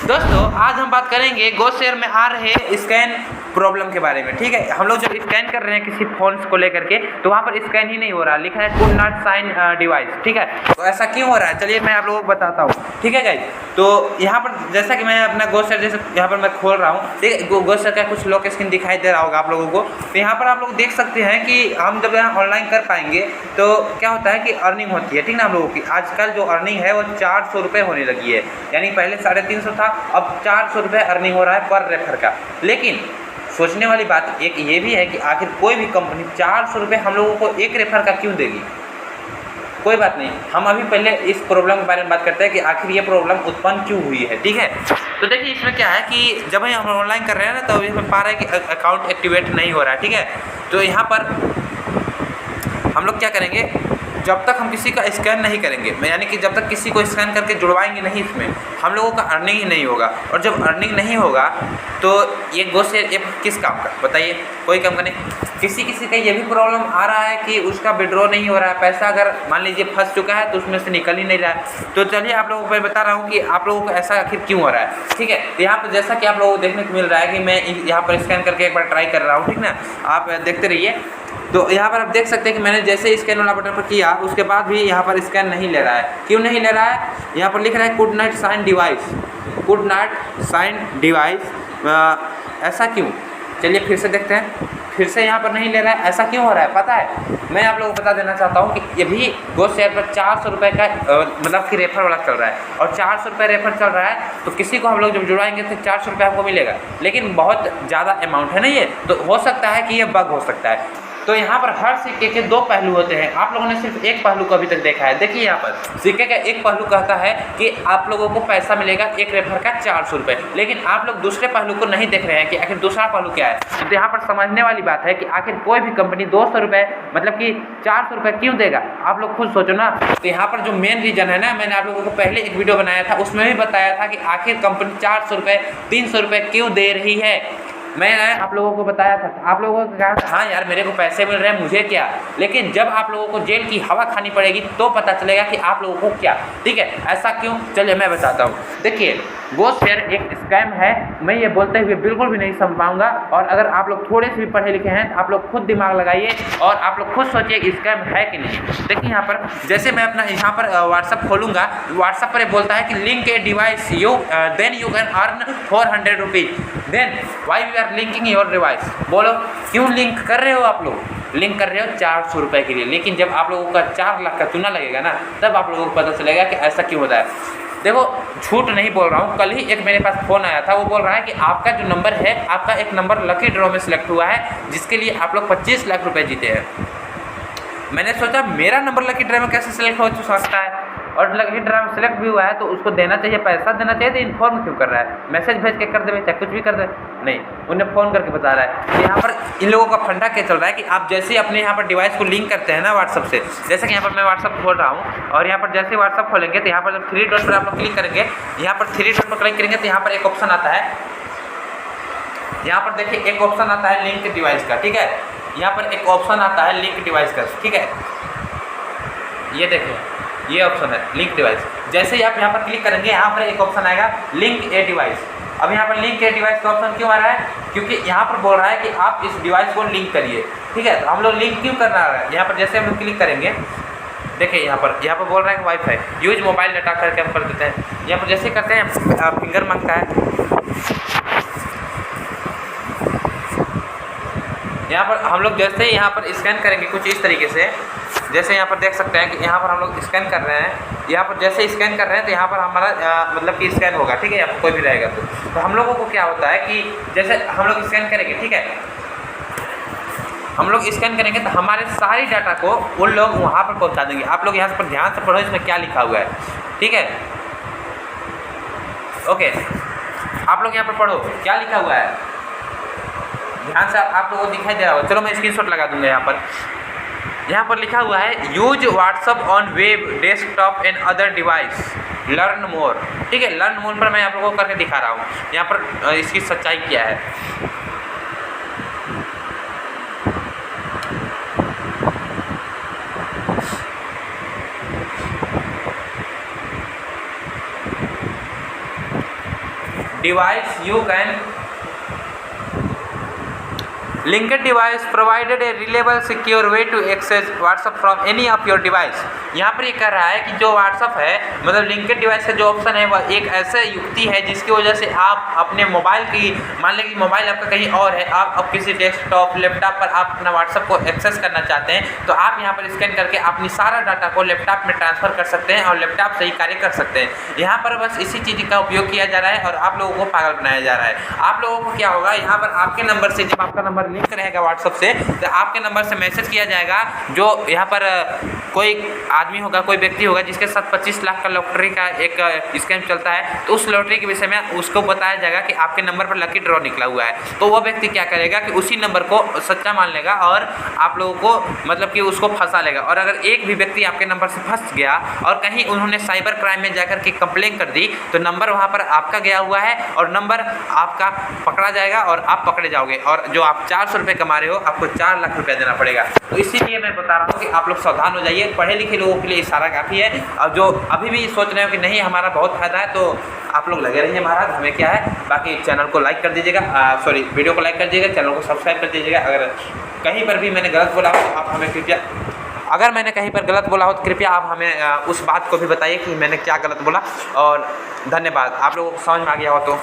दोस्तों आज हम बात करेंगे गो शेयर में आ रहे स्कैन प्रॉब्लम के बारे में। ठीक है, हम लोग जब स्कैन कर रहे हैं किसी फोन को लेकर के तो वहाँ पर स्कैन ही नहीं हो रहा, लिखा है कुड नॉट साइन डिवाइस। ठीक है, तो ऐसा क्यों हो रहा है चलिए मैं आप लोगों को बताता हूँ। ठीक है गाइस, तो यहाँ पर जैसा कि मैं अपना गो शेयर जैसे यहाँ पर मैं खोल रहा हूँ, ठीक है, गो शेयर का कुछ लॉक स्क्रीन दिखाई दे रहा होगा आप लोगों को। तो यहाँ पर आप लोग देख सकते हैं कि हम जब यहाँ ऑनलाइन कर पाएंगे तो क्या होता है कि अर्निंग होती है। ठीक ना, हम लोगों की आजकल जो अर्निंग है वो 400 रुपये होने लगी है, यानी पहले 350 था, अब 400 रुपये अर्निंग हो रहा है पर रेफर का। लेकिन सोचने वाली बात एक ये भी है कि आखिर कोई भी कंपनी 400 रुपये हम लोगों को एक रेफर का क्यों देगी। कोई बात नहीं, हम अभी पहले इस प्रॉब्लम के बारे में बात करते हैं कि आखिर ये प्रॉब्लम उत्पन्न क्यों हुई है। ठीक है, तो देखिए इसमें क्या है कि जब हम ऑनलाइन कर रहे हैं ना तो अभी हमें पा रहा है कि अकाउंट एक्टिवेट नहीं हो रहा है। ठीक है, तो यहाँ पर हम लोग क्या करेंगे, जब तक हम किसी का स्कैन नहीं करेंगे, यानी कि जब तक किसी को स्कैन करके जुड़वाएंगे नहीं इसमें, हम लोगों का अर्निंग ही नहीं होगा। और जब अर्निंग नहीं होगा तो ये गो शेयर ऐप किस काम का बताइए, कोई काम का नहीं। किसी का ये भी प्रॉब्लम आ रहा है कि उसका विड्रॉ नहीं हो रहा है, पैसा अगर मान लीजिए फंस चुका है तो उसमें से निकल ही नहीं रहा है। तो चलिए आप लोगों को मैं बता रहा हूँ कि आप लोगों को ऐसा आखिर क्यों हो रहा है। ठीक है, तो यहाँ पर जैसा कि आप लोगों को देखने को मिल रहा है कि मैं यहाँ पर स्कैन करके एक बार ट्राई कर रहा हूँ। ठीक ना, आप देखते रहिए। तो यहाँ पर आप देख सकते हैं कि मैंने जैसे स्कैन वाला बटन पर किया उसके बाद भी यहाँ पर स्कैन नहीं ले रहा है। क्यों नहीं ले रहा है, यहाँ पर लिख रहा है could not sign device, could not sign device. ऐसा क्यों, चलिए फिर से देखते हैं, फिर से यहाँ पर नहीं ले रहा है। ऐसा क्यों हो रहा है पता है, मैं आप लोगों को बता देना चाहता हूँ कि ये भी गो शेयर पर 400 रुपये का मतलब कि रेफर वाला चल रहा है, और 400 रुपये रेफर चल रहा है तो किसी को हम लोग जब जुड़वाएंगे तो 400 रुपये हमको मिलेगा। लेकिन बहुत ज़्यादा अमाउंट है ना ये, तो हो सकता है कि ये बग हो सकता है। तो यहाँ पर हर सिक्के के दो पहलू होते हैं, आप लोगों ने सिर्फ एक पहलू को अभी तक देखा है। देखिए यहाँ पर सिक्के का एक पहलू कहता है कि आप लोगों को पैसा मिलेगा एक रेफर का 400 रुपये, लेकिन आप लोग दूसरे पहलू को नहीं देख रहे हैं कि आखिर दूसरा पहलू क्या है। तो यहाँ पर समझने वाली बात है कि आखिर कोई भी कंपनी 200 रुपये मतलब कि 400 रुपये क्यों देगा, आप लोग खुद सोचो ना। तो यहाँ पर जो मेन रीज़न है ना, मैंने आप लोगों को पहले एक वीडियो बनाया था उसमें भी बताया था कि आखिर कंपनी 400 रुपये 300 रुपये क्यों दे रही है। मैंने आप लोगों को बताया था, आप लोगों को कहा था हाँ यार मेरे को पैसे मिल रहे हैं मुझे क्या, लेकिन जब आप लोगों को जेल की हवा खानी पड़ेगी तो पता चलेगा कि आप लोगों को क्या। ठीक है, ऐसा क्यों, चलिए मैं बताता हूँ। देखिए गो शेयर एक स्कैम है, मैं ये बोलते हुए बिल्कुल भी नहीं समझ पाऊँगा। और अगर आप लोग थोड़े से भी पढ़े लिखे हैं तो आप लोग खुद दिमाग लगाइए और आप लोग खुद सोचिए कि स्कैम है कि नहीं। देखिए यहाँ पर जैसे मैं अपना यहाँ पर व्हाट्सअप खोलूँगा, व्हाट्सअप पर बोलता है कि link a device you then you can earn 400 rupees, then why we are linking your device. बोलो क्यों लिंक कर रहे हो, आप लोग लिंक कर रहे हो 400 रुपये के लिए, लेकिन जब आप लोगों का 4 लाख का चूना लगेगा ना तब आप लोगों को पता चलेगा कि ऐसा क्यों होता है। देखो झूठ नहीं बोल रहा हूँ, कल ही एक मेरे पास फ़ोन आया था, वो बोल रहा है कि आपका जो नंबर है, आपका एक नंबर लकी ड्रॉ में सिलेक्ट हुआ है जिसके लिए आप लोग 25 लाख रुपए जीते हैं। मैंने सोचा मेरा नंबर लकी ड्रॉ में कैसे सिलेक्ट हो सकता है, और लकी ड्रॉ में सिलेक्ट भी हुआ है तो उसको देना चाहिए, पैसा देना चाहिए, तो इन्फॉर्म क्यों कर रहा है, मैसेज भेज के कर दे चाहे कुछ भी कर दे, नहीं उन्हें फ़ोन करके बता रहा है। यहाँ पर इन लोगों का फंडा क्या चल रहा है कि आप जैसे ही अपने यहाँ पर डिवाइस को लिंक करते हैं ना व्हाट्सअप से, जैसे कि यहाँ पर मैं व्हाट्सअप खोल रहा हूँ और यहाँ पर जैसे ही व्हाट्सअप खोलेंगे तो यहाँ पर जब 3 डॉट पर आप लोग क्लिक करेंगे, यहाँ पर 3 डॉट पर क्लिक करेंगे तो यहाँ पर एक ऑप्शन आता है, यहाँ पर देखिए एक ऑप्शन आता है लिंक डिवाइस का। ठीक है, यहाँ पर एक ऑप्शन आता है लिंक डिवाइस का। ठीक है, ये देखिए ये ऑप्शन है लिंक डिवाइस। जैसे ही आप यहाँ पर क्लिक करेंगे यहाँ पर एक ऑप्शन आएगा लिंक ए डिवाइस। अब यहाँ पर लिंक ए डिवाइस का ऑप्शन क्यों आ रहा है, क्योंकि यहाँ पर बोल रहा है कि आप इस डिवाइस को लिंक करिए। ठीक है, तो हम लोग लिंक क्यों करना है, यहाँ पर जैसे हम लोग क्लिक करेंगे देखिए यहाँ पर बोल रहा है कि वाईफाई यूज मोबाइल डाटा करके हम कर देते हैं। यहाँ पर जैसे करते हैं फिंगर मांगता है, यहाँ पर हम लोग जैसे ही यहाँ पर स्कैन करेंगे कुछ इस तरीके से, जैसे यहाँ पर देख सकते हैं कि यहाँ पर हम लोग स्कैन कर रहे हैं, यहाँ पर जैसे स्कैन कर रहे हैं तो यहाँ पर हमारा मतलब कि स्कैन होगा। ठीक है, यहाँ पर कोई भी रहेगा तो हम लोगों को क्या होता है कि जैसे हम लोग स्कैन करेंगे, ठीक है, हम लोग स्कैन करेंगे तो हमारे सारी डाटा को उन लोग वहाँ पर पहुँचा देंगे। आप लोग यहाँ पर ध्यान से पढ़ो इसमें क्या लिखा हुआ है। ठीक है, ओके, आप लोग यहाँ पर पढ़ो क्या लिखा हुआ है, ध्यान से आप लोगों को दिखाई दे रहा होगा। चलो मैं स्क्रीनशॉट लगा दूंगा। यहाँ पर लिखा हुआ है use WhatsApp on web desktop and other device learn more. ठीक है, लर्न मोर पर मैं आप लोगों को करके दिखा रहा हूँ यहाँ पर इसकी सच्चाई क्या है। device you can linked device provided a reliable secure way to access WhatsApp from any of your device। यहाँ पर ये कह रहा है कि जो WhatsApp है मतलब लिंकेड डिवाइस का जो ऑप्शन है वह एक ऐसा युक्ति है जिसकी वजह से आप अपने मोबाइल की, मान लें कि मोबाइल आपका कहीं और है, आप अब किसी डेस्कटॉप लैपटॉप पर आप अपना WhatsApp को एक्सेस करना चाहते हैं तो आप यहाँ पर स्कैन करके अपनी सारा डाटा को लैपटॉप में ट्रांसफ़र कर सकते हैं और लैपटॉप से ही कार्य कर सकते हैं। यहाँ पर बस इसी चीज़ का उपयोग किया जा रहा है और आप लोगों को पागल बनाया जा रहा है। आप लोगों को क्या होगा, यहाँ पर आपके नंबर से, जब आपका नंबर लिंक रहेगा WhatsApp से, तो आपके नंबर से मैसेज किया जाएगा। जो यहाँ पर कोई आदमी होगा, कोई व्यक्ति होगा जिसके साथ 25 लाख का लॉटरी का एक स्कैम चलता है, तो उस लॉटरी के विषय में उसको बताया जाएगा कि आपके नंबर पर लकी ड्रॉ निकला हुआ है। तो वह व्यक्ति क्या करेगा कि उसी नंबर को सच्चा मान लेगा और आप लोगों को मतलब कि उसको फंसा लेगा। और अगर एक भी व्यक्ति आपके नंबर से फंस गया और कहीं उन्होंने साइबर क्राइम में जाकर के कंप्लेन कर दी तो नंबर वहाँ पर आपका गया हुआ है और नंबर आपका पकड़ा जाएगा और आप पकड़े जाओगे और जो आप 400 रुपये कमा रहे हो आपको 4 लाख रुपया देना पड़ेगा। तो इसीलिए मैं बता रहा हूँ कि आप लोग सावधान हो जाइए। पढ़े लिखे लोगों के लिए इशारा काफ़ी है। और जो अभी भी सोच रहे हो कि नहीं हमारा बहुत फायदा है, तो आप लोग लगे रहिए महाराज, हमें क्या है। बाकी चैनल को लाइक कर दीजिएगा, सॉरी वीडियो को लाइक कर दीजिएगा, चैनल को सब्सक्राइब कर दीजिएगा। अगर कहीं पर भी मैंने गलत बोला हो तो आप हमें कृपया, अगर मैंने कहीं पर गलत बोला हो तो कृपया आप हमें उस बात को भी बताइए कि मैंने क्या गलत बोला। और धन्यवाद। आप लोगों को समझ में आ गया हो तो